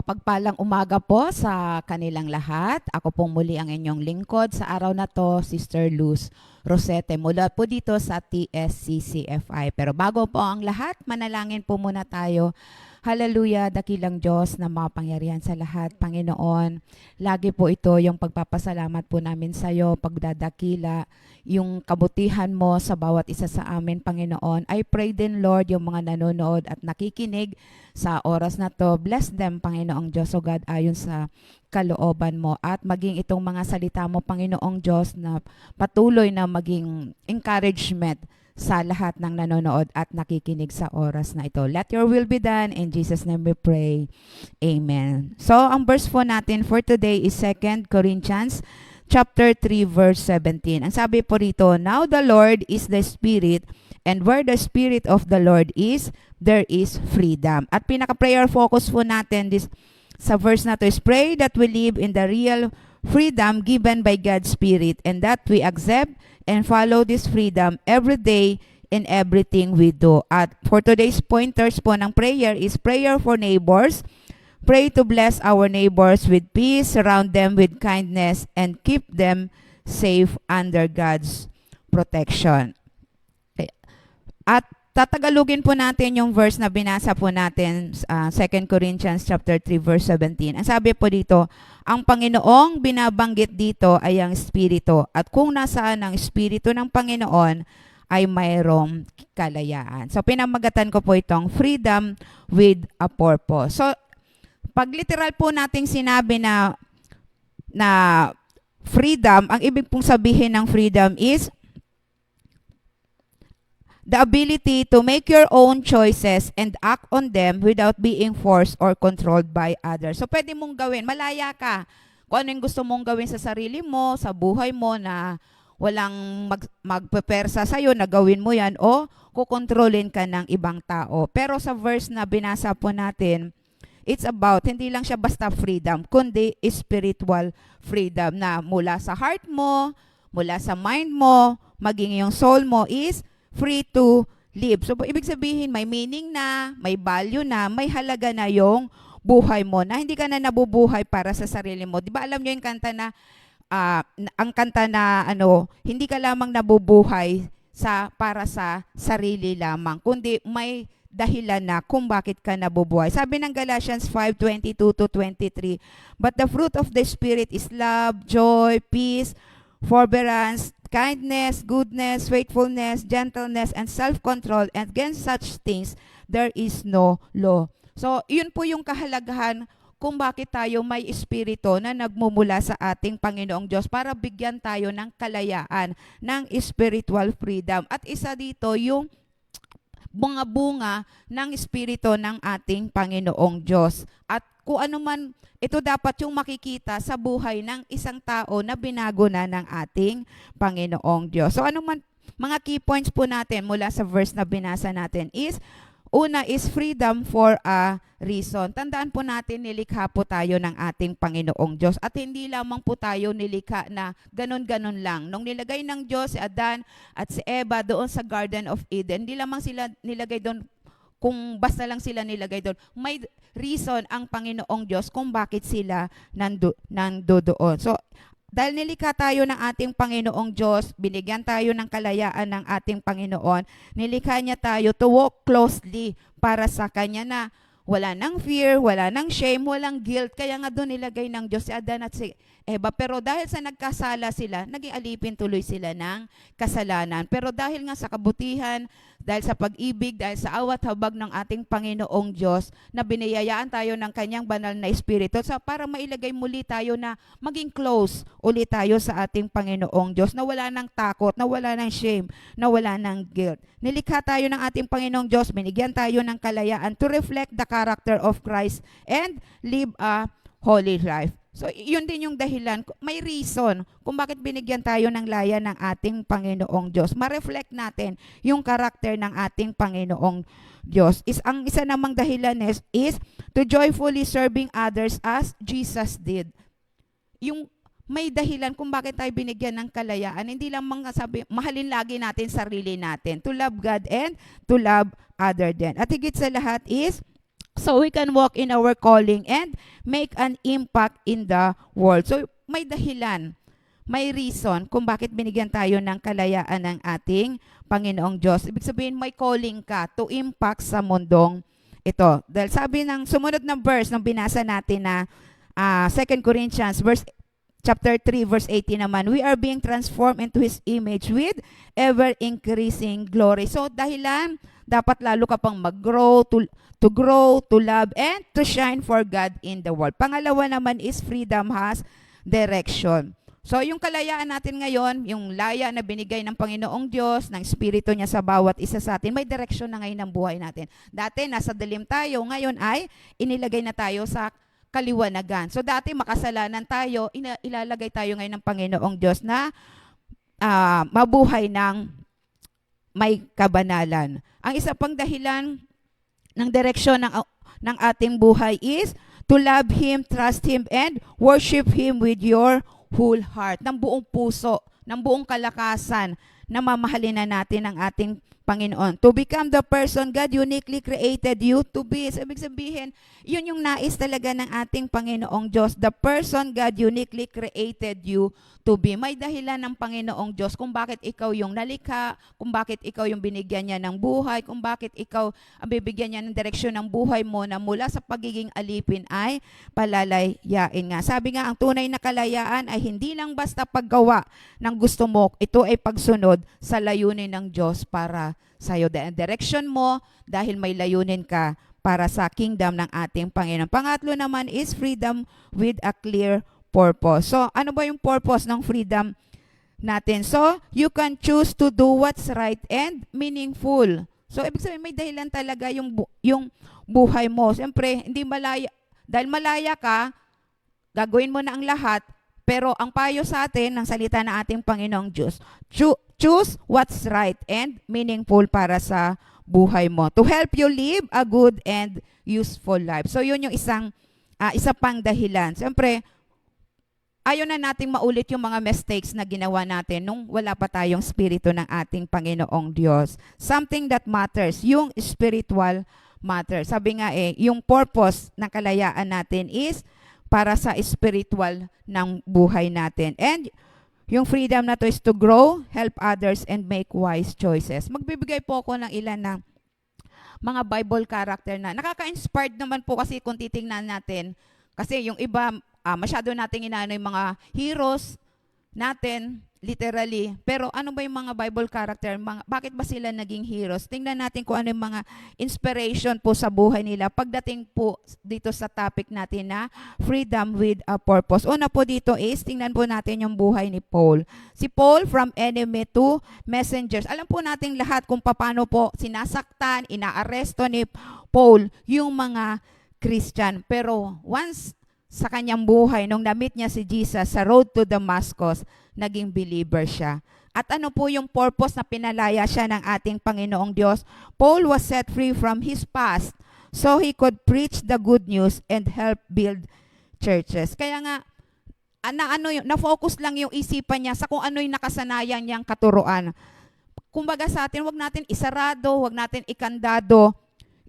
Mapagpalang umaga po sa kanilang lahat. Ako pong muli ang inyong lingkod sa araw na to, Sister Luz Rosete, mula po dito sa TSCCFI. Pero bago po ang lahat, manalangin po muna tayo. Hallelujah, dakilang Diyos na makapangyarihan sa lahat, Panginoon. Lagi po ito yung pagpapasalamat po namin sa iyo, pagdadakila, yung kabutihan mo sa bawat isa sa amin, Panginoon. I pray din, Lord, yung mga nanonood at nakikinig sa oras na to. Bless them, Panginoong Diyos, O God, ayon sa kalooban mo. At maging itong mga salita mo, Panginoong Diyos, na patuloy na maging encouragement sa lahat ng nanonood at nakikinig sa oras na ito. Let your will be done. In Jesus' name we pray. Amen. So, ang verse po natin for today is 2 Corinthians chapter 3 verse 17. Ang sabi po rito, "Now the Lord is the Spirit, and where the Spirit of the Lord is, there is freedom." At pinaka-prayer focus po natin sa verse na to is pray that we live in the real freedom given by God's Spirit, and that we accept and follow this freedom every day in everything we do. At for today's pointers po ng prayer is prayer for neighbors. Pray to bless our neighbors with peace, surround them with kindness, and keep them safe under God's protection. Okay. At tatagalugin po natin yung verse na binasa po natin, 2 Corinthians chapter 3 verse 17. Ang sabi po dito, ang Panginoong binabanggit dito ay ang Espiritu, at kung nasaan ang Espiritu ng Panginoon ay mayroong kalayaan. So pinamagatan ko po itong freedom with a purpose. So pag literal po nating sinabi na freedom, ang ibig pong sabihin ng freedom is the ability to make your own choices and act on them without being forced or controlled by others. So pwede mong gawin, malaya ka. Kung ano yung gusto mong gawin sa sarili mo, sa buhay mo, na walang magpepersa sa'yo na gawin mo yan, o kukontrolin ka ng ibang tao. Pero sa verse na binasa po natin, it's about, hindi lang siya basta freedom, kundi spiritual freedom na mula sa heart mo, mula sa mind mo, maging yung soul mo is free to live. So, ibig sabihin, may meaning na, may value na, may halaga na yung buhay mo, na hindi ka na nabubuhay para sa sarili mo. Di ba alam nyo yung kanta na, ang kanta na, hindi ka lamang nabubuhay para sa sarili lamang, kundi may dahilan na kung bakit ka nabubuhay. Sabi ng Galatians 5:22-23, "But the fruit of the Spirit is love, joy, peace, forbearance, kindness, goodness, faithfulness, gentleness, and self-control, and against such things there is no law." So, yun po yung kahalagahan kung bakit tayo may espiritu na nagmumula sa ating Panginoong Diyos para bigyan tayo ng kalayaan, ng spiritual freedom. At isa dito yung bunga-bunga ng espiritu ng ating Panginoong Diyos. At kung ano man, ito dapat yung makikita sa buhay ng isang tao na binago na ng ating Panginoong Diyos. So ano man, mga key points po natin mula sa verse na binasa natin is, una is freedom for a reason. Tandaan po natin, nilikha po tayo ng ating Panginoong Diyos. At hindi lamang po tayo nilikha na ganun-ganun lang. Nung nilagay ng Diyos si Adan at si Eva doon sa Garden of Eden, hindi lamang sila nilagay doon kung basta lang sila nilagay doon. May reason ang Panginoong Diyos kung bakit sila nandoon. So, dahil nilikha tayo ng ating Panginoong Diyos, binigyan tayo ng kalayaan ng ating Panginoon, nilikha niya tayo to walk closely para sa Kanya na wala nang fear, wala nang shame, walang guilt. Kaya nga doon nilagay ng Diyos si Adan at si Eva. Pero dahil sa nagkasala sila, naging alipin tuloy sila ng kasalanan. Pero dahil nga sa kabutihan, dahil sa pag-ibig, dahil sa awat habag ng ating Panginoong Diyos, na biniyayaan tayo ng Kanyang banal na Espiritu, para mailagay muli tayo na maging close ulit tayo sa ating Panginoong Diyos, na wala ng takot, na wala ng shame, na wala ng guilt. Nilikha tayo ng ating Panginoong Diyos, binigyan tayo ng kalayaan to reflect the character of Christ and live a holy life. So, yun din yung dahilan, may reason kung bakit binigyan tayo ng laya ng ating Panginoong Diyos. Ma-reflect natin yung karakter ng ating Panginoong Diyos. Ang isa namang dahilan is to joyfully serving others as Jesus did. Yung may dahilan kung bakit tayo binigyan ng kalayaan. Hindi lang mga sabi, mahalin lagi natin sarili natin. To love God and to love other din. At higit sa lahat is so we can walk in our calling and make an impact in the world. So may dahilan, may reason kung bakit binigyan tayo ng kalayaan ng ating Panginoong Diyos. Ibig sabihin, may calling ka to impact sa mundong ito. Dahil sabi ng sumunod na verse nung binasa natin na 2 Corinthians chapter 3 verse 18 naman, we are being transformed into His image with ever-increasing glory. So dahilan, dapat lalo ka pang mag-grow, to grow, to love, and to shine for God in the world. Pangalawa naman is freedom has direction. So yung kalayaan natin ngayon, yung laya na binigay ng Panginoong Diyos, ng Espiritu niya sa bawat isa sa atin, may direksyon na ngayon ng buhay natin. Dati nasa dilim tayo, ngayon ay inilagay na tayo sa kaliwanagan. So dati makasalanan tayo, ilalagay tayo ngayon ng Panginoong Diyos na mabuhay ng may kabanalan. Ang isa pang dahilan ng direksyon ng ating buhay is to love Him, trust Him, and worship Him with your whole heart, ng buong puso, ng buong kalakasan, na mamahalin na natin ang ating Panginoon. To become the person God uniquely created you to be. So, ibig sabihin, yun yung nais talaga ng ating Panginoong Diyos. The person God uniquely created you to be. May dahilan ng Panginoong Diyos kung bakit ikaw yung nalikha, kung bakit ikaw yung binigyan niya ng buhay, kung bakit ikaw ang bibigyan niya ng direksyon ng buhay mo na mula sa pagiging alipin ay palalayain nga. Sabi nga, ang tunay na kalayaan ay hindi lang basta paggawa ng gusto mo, ito ay pagsunod sa layunin ng Diyos para sa'yo. Direction mo dahil may layunin ka para sa kingdom ng ating Panginoon. Pangatlo naman is freedom with a clear purpose. So, ano ba yung purpose ng freedom natin? So, you can choose to do what's right and meaningful. So, ibig sabihin, may dahilan talaga yung buhay mo. Siyempre, hindi malaya. Dahil malaya ka, gagawin mo na ang lahat, pero ang payo sa atin ng salita ng ating Panginoong Diyos, choose what's right and meaningful para sa buhay mo, to help you live a good and useful life. So yun yung isa pang dahilan. Siyempre, ayaw na nating maulit yung mga mistakes na ginawa natin nung wala pa tayong spirito ng ating Panginoong Diyos. Something that matters, yung spiritual matter. Sabi nga yung purpose ng kalayaan natin is para sa spiritual ng buhay natin. And yung freedom na to is to grow, help others, and make wise choices. Magbibigay po ako ng ilan na mga Bible character na nakaka-inspired naman po kasi kung titingnan natin. Kasi yung iba, masyado nating inaano yung mga heroes natin, literally. Pero ano ba yung mga Bible character? Bakit ba sila naging heroes? Tingnan natin kung ano yung mga inspiration po sa buhay nila pagdating po dito sa topic natin na freedom with a purpose. Una po dito is, tingnan po natin yung buhay ni Paul. Si Paul, from enemy to messengers. Alam po natin lahat kung paano po sinasaktan, inaaresto ni Paul yung mga Christian. Pero once sa kanyang buhay, nung na-meet niya si Jesus sa road to Damascus, naging believer siya. At ano po yung purpose na pinalaya siya ng ating Panginoong Diyos? Paul was set free from his past so he could preach the good news and help build churches. Kaya nga, na-focus lang yung isipan niya sa kung ano yung nakasanayan niyang katuruan. Kumbaga sa atin, wag natin isarado, wag natin ikandado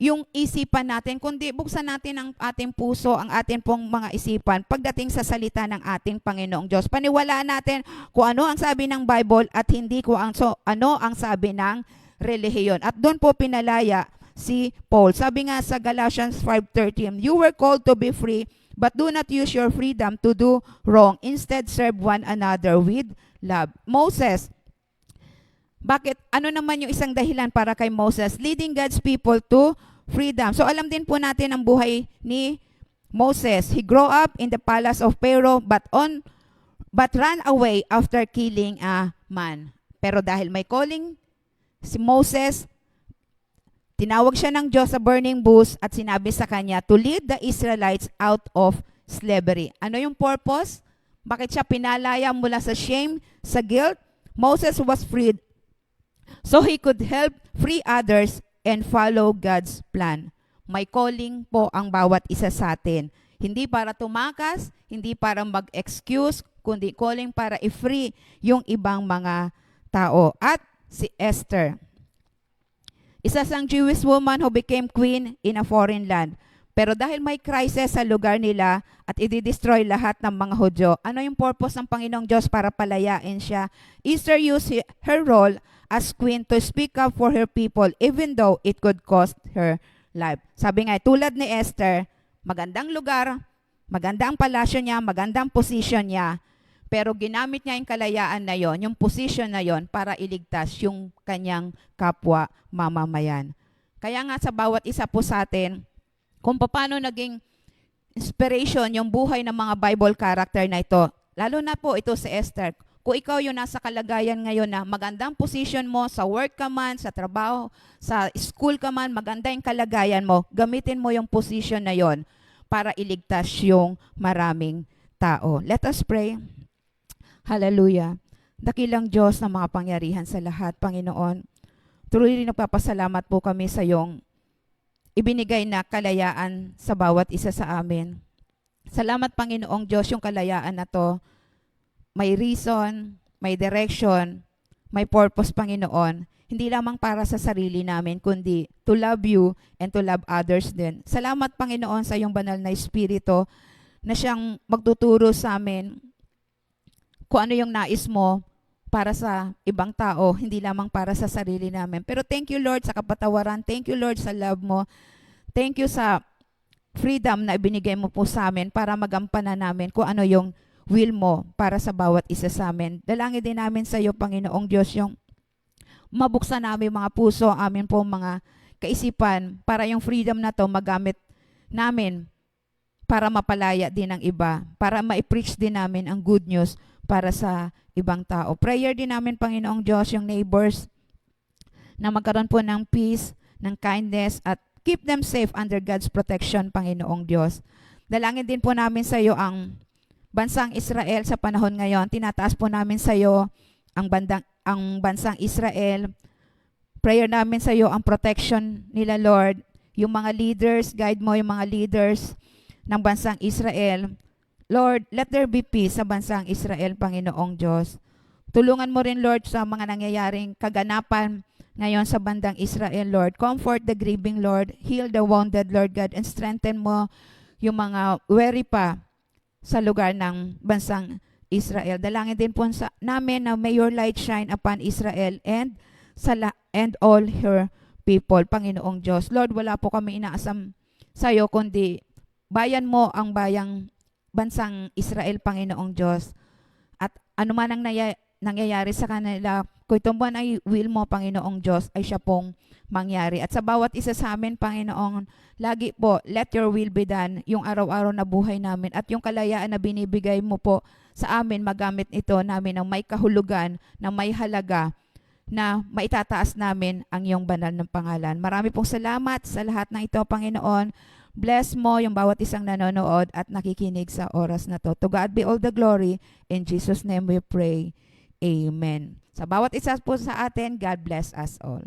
yung isipan natin, kundi buksan natin ang ating puso, ang ating pong mga isipan pagdating sa salita ng ating Panginoong Diyos. Paniwalaan natin kung ano ang sabi ng Bible at hindi kung ano ang sabi ng relihiyon. At doon po pinalaya si Paul. Sabi nga sa Galatians 5:13, you were called to be free, but do not use your freedom to do wrong. Instead, serve one another with love. Moses, bakit? Ano naman yung isang dahilan para kay Moses? Leading God's people to freedom. So alam din po natin ang buhay ni Moses. He grew up in the palace of Pharaoh but ran away after killing a man. Pero dahil may calling si Moses, tinawag siya ng Diyos sa burning bush at sinabi sa kanya to lead the Israelites out of slavery. Ano yung purpose? Bakit siya pinalaya mula sa shame, sa guilt? Moses was freed so he could help free others and follow God's plan. May calling po ang bawat isa sa atin. Hindi para tumakas, hindi para mag-excuse, kundi calling para i-free yung ibang mga tao. At si Esther, isa sang Jewish woman who became queen in a foreign land. Pero dahil may crisis sa lugar nila at i-destroy lahat ng mga Hudyo, ano yung purpose ng Panginoong Diyos para palayain siya? Esther used her role as queen to speak up for her people even though it could cost her life. Sabi nga, tulad ni Esther, magandang lugar, maganda ang palasyo niya, magandang position niya, pero ginamit niya yung kalayaan na yon, yung position na yon para iligtas yung kanyang kapwa mamamayan. Kaya nga sa bawat isa po sa atin, kung paano naging inspiration yung buhay ng mga Bible character na ito. Lalo na po ito si Esther. Kung ikaw yung nasa kalagayan ngayon na magandang position mo, sa work ka man, sa trabaho, sa school ka man, maganda yung kalagayan mo, gamitin mo yung position na yon para iligtas yung maraming tao. Let us pray. Hallelujah. Dakilang Diyos na mga pangyarihan sa lahat, Panginoon. Tuloy rin nagpapasalamat po kami sa iyong ibinigay na kalayaan sa bawat isa sa amin. Salamat, Panginoong Diyos, yung kalayaan na to. May reason, may direction, may purpose, Panginoon. Hindi lamang para sa sarili namin, kundi to love you and to love others din. Salamat, Panginoon, sa iyong banal na Espiritu na siyang magtuturo sa amin kung ano yung nais mo para sa ibang tao, hindi lamang para sa sarili namin. Pero thank you, Lord, sa kapatawaran. Thank you, Lord, sa love mo. Thank you sa freedom na ibinigay mo po sa amin para magampanan namin kung ano yung will mo para sa bawat isa sa amin. Dalangin din namin sa iyo, Panginoong Diyos, yung mabuksan namin mga puso, amin po mga kaisipan, para yung freedom na to magamit namin para mapalaya din ang iba, para ma-preach din namin ang good news para sa ibang tao. Prayer din namin, Panginoong Diyos, yung neighbors na magkaroon po ng peace, ng kindness, at keep them safe under God's protection, Panginoong Diyos. Dalangin din po namin sa iyo ang bansang Israel sa panahon ngayon. Tinataas po namin sa iyo ang bansang Israel. Prayer namin sa iyo ang protection nila, Lord. Yung mga leaders, guide mo yung mga leaders ng bansang Israel. Lord, let there be peace sa bansang Israel, Panginoong Diyos. Tulungan mo rin, Lord, sa mga nangyayaring kaganapan ngayon sa bandang Israel, Lord. Comfort the grieving, Lord. Heal the wounded, Lord God, and strengthen mo yung mga weary pa sa lugar ng bansang Israel. Dalangin din po sa namin na may your light shine upon Israel and all her people, Panginoong Diyos. Lord, wala po kami inaasam sa iyo, kundi bayan mo ang bansang Israel, Panginoong Diyos. At ano man ang nangyayari sa kanila, kung ito man ay will mo, Panginoong Diyos, ay siya pong mangyari. At sa bawat isa sa amin, Panginoong, lagi po, let your will be done, yung araw-araw na buhay namin at yung kalayaan na binibigay mo po sa amin, magamit ito namin ng may kahulugan, ng may halaga, na maitataas namin ang iyong banal ng pangalan. Marami pong salamat sa lahat ng ito, Panginoon. Bless mo yung bawat isang nanonood at nakikinig sa oras na to. To God be all the glory. In Jesus' name we pray. Amen. Sa bawat isa po sa atin, God bless us all.